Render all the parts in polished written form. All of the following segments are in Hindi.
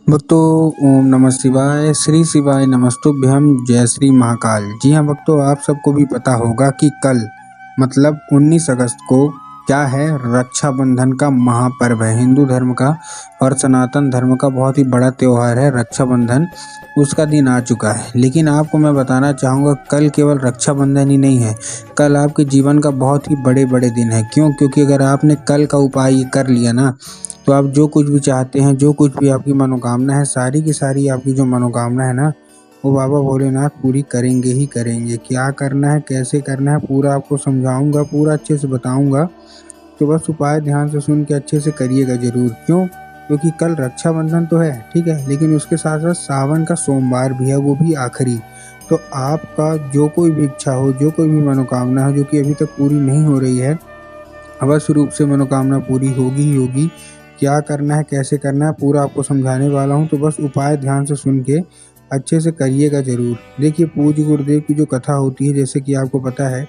भक्तों, ओम नमः शिवाय, श्री शिवाय नमस्तुभ्यम, जय श्री महाकाल। जी हाँ भक्तों, आप सबको भी पता होगा कि कल मतलब 19 अगस्त को क्या है, रक्षाबंधन का महापर्व है। हिंदू धर्म का और सनातन धर्म का बहुत ही बड़ा त्यौहार है रक्षाबंधन। उसका दिन आ चुका है, लेकिन आपको मैं बताना चाहूँगा कल केवल रक्षाबंधन ही नहीं है, कल आपके जीवन का बहुत ही बड़े बड़े दिन है। क्यों? क्योंकि अगर आपने कल का उपाय कर लिया ना, तो आप जो कुछ भी चाहते हैं, जो कुछ भी आपकी मनोकामना है, सारी की सारी आपकी जो मनोकामना है ना, वो बाबा भोलेनाथ पूरी करेंगे ही करेंगे। क्या करना है, कैसे करना है, पूरा आपको समझाऊंगा, पूरा अच्छे से बताऊंगा। तो बस उपाय ध्यान से सुन के अच्छे से करिएगा जरूर। क्यों? क्योंकि कल रक्षाबंधन तो है, ठीक है, लेकिन उसके साथ साथ सावन का सोमवार भी है, वो भी आखिरी। तो आपका जो कोई भी इच्छा हो, जो कोई भी मनोकामना हो जो कि अभी तक पूरी नहीं हो रही है, अवश्य रूप से मनोकामना पूरी होगी ही होगी। क्या करना है, कैसे करना है, पूरा आपको समझाने वाला हूँ। तो बस उपाय ध्यान से सुन के अच्छे से करिएगा जरूर। देखिए, पूज्य गुरुदेव की जो कथा होती है, जैसे कि आपको पता है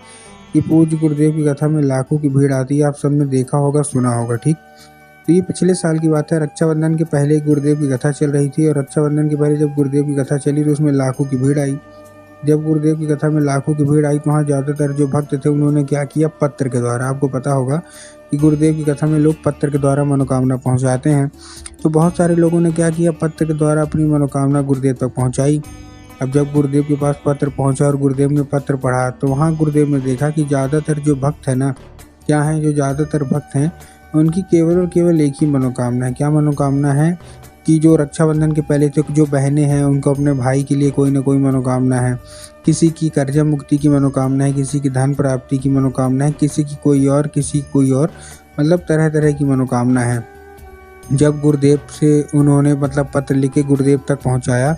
कि पूज्य गुरुदेव की कथा में लाखों की भीड़ आती है। आप सबने देखा होगा, सुना होगा, ठीक। तो ये पिछले साल की बात है, रक्षाबंधन के पहले गुरुदेव की कथा चल रही थी, और रक्षाबंधन के पहले जब गुरुदेव की कथा चली तो उसमें लाखों की भीड़ आई। जब गुरुदेव की कथा में लाखों की भीड़ आई तो वहाँ ज़्यादातर जो भक्त थे उन्होंने क्या किया, पत्र के द्वारा। आपको पता होगा कि गुरुदेव की कथा में लोग पत्र के द्वारा मनोकामना पहुँचाते हैं। तो बहुत सारे लोगों ने क्या किया, पत्र के द्वारा अपनी मनोकामना गुरुदेव तक पहुँचाई। अब जब गुरुदेव के पास पत्र पहुँचा और गुरुदेव ने पत्र पढ़ा, तो वहाँ गुरुदेव ने देखा कि ज़्यादातर जो भक्त है ना, क्या है, जो ज़्यादातर भक्त हैं उनकी केवल और केवल एक ही मनोकामना है। क्या मनोकामना है? कि जो रक्षाबंधन के पहले तक जो बहनें हैं उनको अपने भाई के लिए कोई ना कोई मनोकामना है। किसी की कर्जा मुक्ति की मनोकामना है, किसी की धन प्राप्ति की मनोकामना है, किसी की कोई और, किसी की कोई और, मतलब तरह तरह की मनोकामना है। जब गुरुदेव से उन्होंने मतलब पत्र लिख के गुरुदेव तक पहुंचाया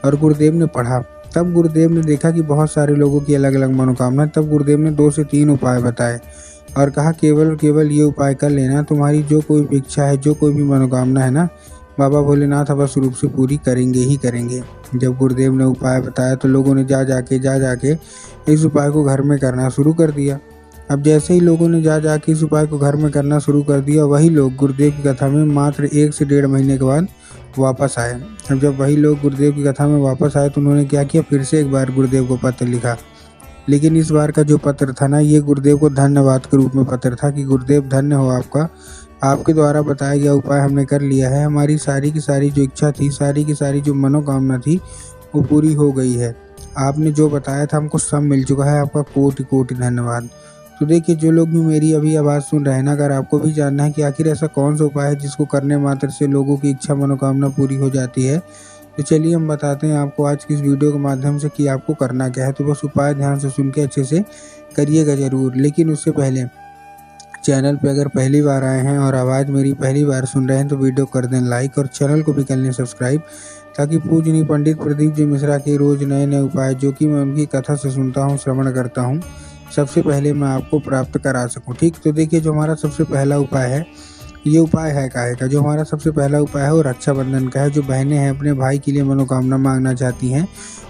और गुरुदेव ने पढ़ा, तब गुरुदेव ने देखा कि बहुत सारे लोगों की अलग अलग मनोकामना है। तब गुरुदेव ने 2 से 3 उपाय बताए और कहा केवल और केवल ये उपाय कर लेना, तुम्हारी जो कोई भी इच्छा है, जो कोई भी मनोकामना है ना, बाबा भोलेनाथ अवश्य रूप से पूरी करेंगे ही करेंगे। जब गुरुदेव ने उपाय बताया तो लोगों ने जा जाके इस उपाय को घर में करना शुरू कर दिया। अब जैसे ही लोगों ने जा जाके इस उपाय को घर में करना शुरू कर दिया, वही लोग गुरुदेव की कथा में मात्र 1 से 1.5 महीने के बाद वापस आए। अब जब वही लोग गुरुदेव की कथा में वापस आए तो उन्होंने क्या किया, फिर से एक बार गुरुदेव को पत्र लिखा। लेकिन इस बार का जो पत्र था ना, ये गुरुदेव को धन्यवाद के रूप में पत्र था कि गुरुदेव धन्य हो आपका, आपके द्वारा बताया गया उपाय हमने कर लिया है। हमारी सारी की सारी जो इच्छा थी, सारी की सारी जो मनोकामना थी, वो पूरी हो गई है। आपने जो बताया था हमको सब मिल चुका है, आपका कोटि कोटि धन्यवाद। तो देखिए, जो लोग भी मेरी अभी आवाज़ सुन रहे हैं ना, अगर आपको भी जानना है कि आखिर ऐसा कौन सा उपाय है जिसको करने मात्र से लोगों की इच्छा मनोकामना पूरी हो जाती है, तो चलिए हम बताते हैं आपको आज की इस वीडियो के माध्यम से कि आपको करना क्या है। तो बस उपाय ध्यान से सुन के अच्छे से करिएगा ज़रूर। लेकिन उससे पहले चैनल पे अगर पहली बार आए हैं और आवाज़ मेरी पहली बार सुन रहे हैं तो वीडियो कर दें लाइक और चैनल को भी कर लें सब्सक्राइब, ताकि पूजनीय पंडित प्रदीप जी मिश्रा के रोज़ नए नए उपाय जो कि मैं उनकी कथा से सुनता हूँ, श्रवण करता हूँ, सबसे पहले मैं आपको प्राप्त करा सकूँ, ठीक। तो देखिए, जो हमारा सबसे पहला उपाय है, ये उपाय है काहे का, जो हमारा सबसे पहला उपाय है वो रक्षाबंधन का है। जो बहनें हैं अपने भाई के लिए मनोकामना मांगना चाहती हैं,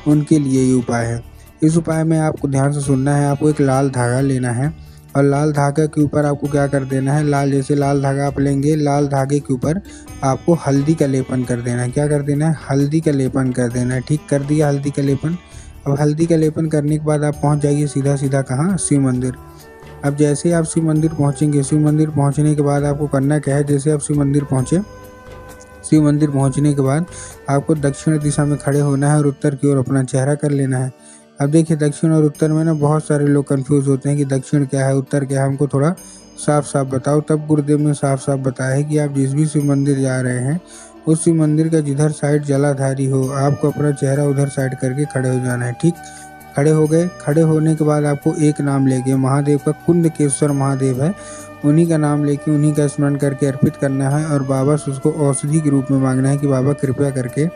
उनके लिए ये उपाय है। इस उपाय में आपको ध्यान से सुनना है। आपको एक लाल धागा लेना है और लाल धागा के ऊपर आपको क्या कर देना है, लाल धागा आप लेंगे, लाल धागे के ऊपर आपको हल्दी का लेपन कर देना है। क्या कर देना है? हल्दी का लेपन कर देना है, ठीक। कर दिया हल्दी का लेपन। अब हल्दी का लेपन करने के बाद आप पहुंच जाइए सीधा सीधा कहाँ, शिव मंदिर। अब जैसे ही आप शिव मंदिर पहुंचेंगे, शिव मंदिर पहुंचने के बाद आपको करना क्या है, जैसे आप शिव मंदिर पहुंचे, शिव मंदिर पहुंचने के बाद आपको दक्षिण दिशा में खड़े होना है और उत्तर की ओर अपना चेहरा कर लेना है। अब देखिए, दक्षिण और उत्तर में ना बहुत सारे लोग कंफ्यूज होते हैं कि दक्षिण क्या है, उत्तर क्या है, हमको थोड़ा साफ साफ बताओ। तब गुरुदेव ने साफ साफ बताया है कि आप जिस भी शिव मंदिर जा रहे हैं, उस शिव मंदिर का जिधर साइड जलाधारी हो, आपको अपना चेहरा उधर साइड करके खड़े हो जाना है, ठीक। खड़े हो गए। खड़े होने के बाद आपको एक नाम लेके, महादेव का कुंडकेश्वर महादेव है, उन्हीं का नाम लेके, उन्हीं का स्मरण करके अर्पित करना है और बाबा से उसको औषधि के रूप में मांगना है कि बाबा कृपया करके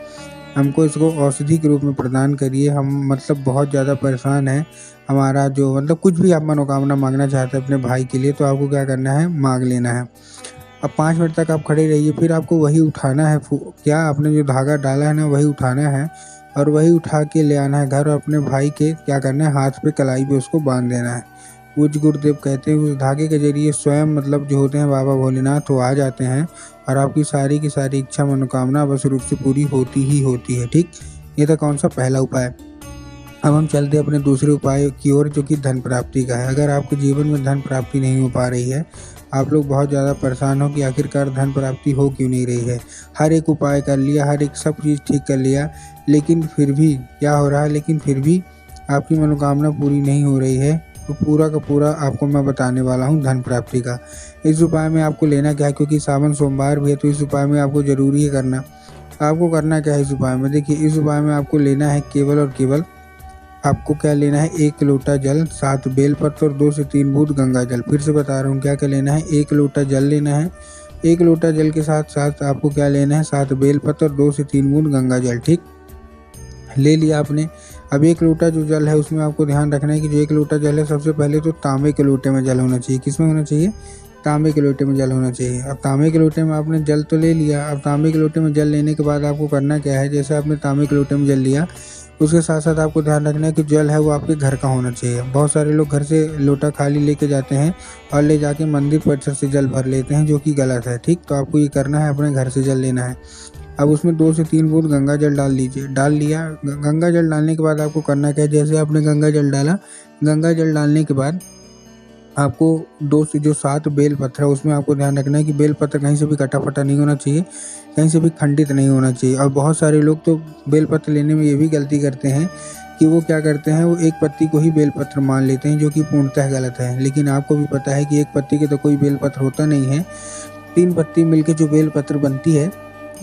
हमको इसको औषधि के रूप में प्रदान करिए। हम मतलब बहुत ज़्यादा परेशान हैं, हमारा जो मतलब कुछ भी आप मनोकामना मांगना चाहते हैं अपने भाई के लिए, तो आपको क्या करना है, मांग लेना है। अब 5 मिनट तक आप खड़े रहिए, फिर आपको वही उठाना है, क्या आपने जो धागा डाला है ना, वही उठाना है और वही उठा के ले आना है घर, और अपने भाई के क्या करना है, हाथ पे कलाई पे उसको बांध देना है। पूज्य गुरुदेव कहते हैं उस धागे के जरिए स्वयं मतलब जो होते हैं बाबा भोलेनाथ वो आ जाते हैं और आपकी सारी की सारी इच्छा मनोकामना अवश्य रूप से पूरी होती ही होती है। ठीक, ये था कौन सा पहला उपाय। अब हम चलते हैं अपने दूसरे उपाय की ओर जो कि धन प्राप्ति का है। अगर आपके जीवन में धन प्राप्ति नहीं हो पा रही है, आप लोग बहुत ज़्यादा परेशान हो कि आखिरकार धन प्राप्ति हो क्यों नहीं रही है, हर एक उपाय कर लिया, हर एक सब चीज़ ठीक कर लिया, लेकिन फिर भी क्या हो रहा है, लेकिन फिर भी आपकी मनोकामना पूरी नहीं हो रही है, तो पूरा का पूरा आपको मैं बताने वाला हूँ धन प्राप्ति का। इस उपाय में आपको लेना क्या है, क्योंकि सावन सोमवार भी है तो इस उपाय में आपको ज़रूरी है करना। आपको करना क्या है इस उपाय में, देखिए इस उपाय में आपको लेना है केवल और केवल आपको क्या लेना है, 1 लोटा जल, 7 बेलपत्र और 2 से 3 बूंद गंगा जल। फिर से बता रहा हूँ क्या क्या लेना है, 1 लोटा जल लेना है, 1 लोटा जल के साथ साथ आपको क्या लेना है, 7 बेलपत्र और 2 से 3 बूंद गंगा जल। ठीक, ले लिया आपने। अब 1 लोटा जो जल है उसमें आपको ध्यान रखना है कि जो 1 लोटा जल है सबसे पहले तो तांबे के लोटे में जल होना चाहिए। किस में होना चाहिए, तांबे के लोटे में जल होना चाहिए। अब तांबे के लोटे में आपने जल तो ले लिया, अब तांबे के लोटे में जल लेने के बाद आपको करना क्या है, जैसे आपने तांबे के लोटे में जल लिया उसके साथ साथ आपको ध्यान रखना है कि जल है वो आपके घर का होना चाहिए। बहुत सारे लोग घर से लोटा खाली लेके जाते हैं और ले जाके मंदिर परिसर से जल भर लेते हैं, जो कि गलत है। ठीक, तो आपको ये करना है, अपने घर से जल लेना है। अब उसमें 2 से 3 बूंद गंगा जल डाल लीजिए। डाल लिया, गंगा जल डालने के बाद आपको करना क्या है, जैसे आपने गंगा जल डाला, गंगा जल डालने के बाद आपको 2 से जो 7 बेल पत्र है उसमें आपको ध्यान रखना है कि बेल पत्र कहीं से भी कटा फटा नहीं होना चाहिए, कहीं से भी खंडित नहीं होना चाहिए। और बहुत सारे लोग तो बेल पत्र लेने में ये भी गलती करते हैं कि वो क्या करते हैं, वो एक पत्ती को ही बेल पत्र मान लेते हैं, जो कि पूर्णतः गलत है। लेकिन आपको भी पता है कि एक पत्ती के तो कोई बेल पत्र होता नहीं है, 3 पत्ती मिलके जो बेल पत्र बनती है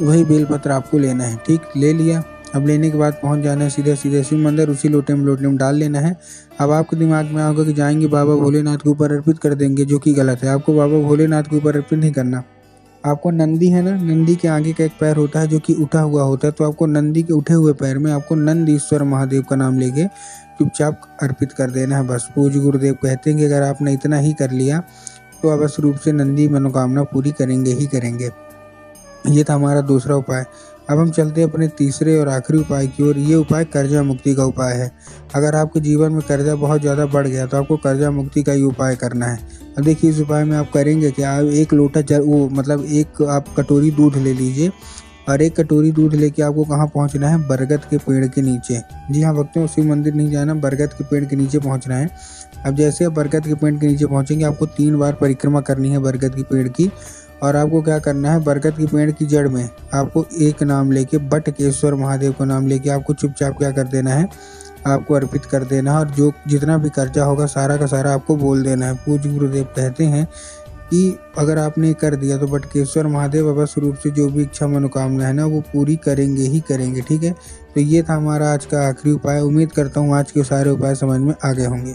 वही बेल पत्र आपको लेना है। ठीक, ले लिया। अब लेने के बाद पहुंच जाना है सीधे सीधे शिव मंदिर, उसी लोटे में डाल लेना है। अब आपके दिमाग में होगा कि जाएंगे बाबा भोलेनाथ के ऊपर अर्पित कर देंगे, जो कि गलत है। आपको बाबा भोलेनाथ के ऊपर अर्पित नहीं करना। आपको नंदी है ना, नंदी के आगे का एक पैर होता है जो कि उठा हुआ होता है, तो आपको नंदी के उठे हुए पैर में आपको नंदीश्वर महादेव का नाम लेके चुपचाप अर्पित कर देना है बस। पूज्य गुरुदेव कहते हैं कि अगर आपने इतना ही कर लिया तो अवश्य रूप से नंदी मनोकामना पूरी करेंगे ही करेंगे। ये था हमारा दूसरा उपाय। अब हम चलते हैं अपने तीसरे और आखिरी उपाय की ओर। ये उपाय कर्जा मुक्ति का उपाय है। अगर आपके जीवन में कर्जा बहुत ज़्यादा बढ़ गया तो आपको कर्जा मुक्ति का ही उपाय करना है। अब देखिए इस उपाय में आप करेंगे कि आप 1 लोटा जल वो मतलब एक आप कटोरी दूध ले लीजिए और 1 कटोरी दूध लेके आपको कहाँ पहुँचना है, बरगद के पेड़ के नीचे। जी हाँ भक्तों, शिव मंदिर नहीं जाना, बरगद के पेड़ के नीचे पहुँचना है। अब जैसे आप बरगद के पेड़ के नीचे पहुँचेंगे आपको 3 बार परिक्रमा करनी है बरगद के पेड़ की। और आपको क्या करना है, बरगद के पेड़ की जड़ में आपको एक नाम लेके, बटकेश्वर महादेव का नाम लेके आपको चुपचाप क्या कर देना है, आपको अर्पित कर देना है। और जो जितना भी कर्जा होगा सारा का सारा आपको बोल देना है। पूज्य गुरुदेव कहते हैं कि अगर आपने कर दिया तो बटकेश्वर महादेव अवश्य रूप से जो भी इच्छा मनोकामना है ना वो पूरी करेंगे ही करेंगे। ठीक है, तो ये था हमारा आज का आखिरी उपाय। उम्मीद करता हूँ आज के सारे उपाय समझ में आ गए होंगे।